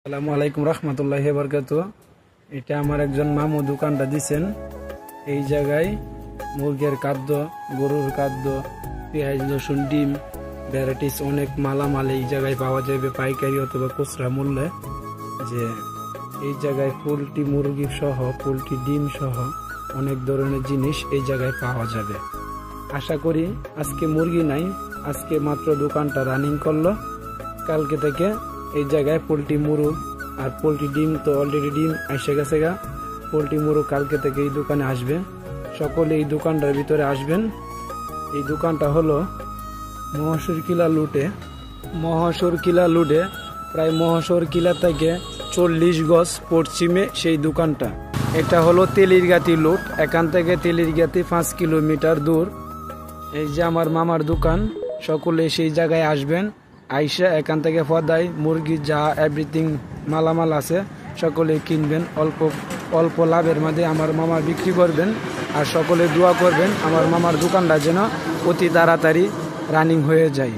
আসসালামু আলাইকুম রহমতুল্লাহি বারাকাতুহু। এটা আমার একজন মামু দোকানটা দিছেন। এই জায়গায় মুরগির খাদ্য, গরুর খাদ্য, পেঁয়াজ, রসুন, ডিম, ভ্যারাইটিস অনেক মালামাল এই জায়গায় পাওয়া যাবে পাইকারি অথবা খুচরা মূল্যে। যে এই জায়গায় পোলট্রি মুরগি সহ, পোলট্রি ডিম সহ অনেক ধরনের জিনিস এই জায়গায় পাওয়া যাবে। আশা করি আজকে মুরগি নাই, আজকে মাত্র দোকানটা রানিং করলো। কালকে থেকে এই জায়গায় পোলট্রি মুরগ আর পোলট্রি ডিম তো অলরেডি ডিম এসে গেছে গা। পোলট্রি মুরগ কালকে থেকে এই দোকানে আসবে। সকলে এই দোকানটার ভিতরে আসবেন। এই দোকানটা হলো মহাসুর কিলা লুটে। মহাসুর কিলা লুটে প্রায় মহাসুর কিলা থেকে 40 গজ পশ্চিমে সেই দোকানটা। এটা হলো তেলিরগাতি লুট। এখান থেকে তেলিরগাতি 5 কিলোমিটার দূর। এই যে আমার মামার দোকান, সকলে সেই জায়গায় আসবেন। আইসা এখান থেকে ফদাই মুরগি যা এভরিথিং মালামাল আছে সকলে কিনবেন। অল্প অল্প লাভের মধ্যে আমার মামা বিক্রি করবেন। আর সকলে দোয়া করবেন আমার মামার দোকানটা যেন অতি তাড়াতাড়ি রানিং হয়ে যায়।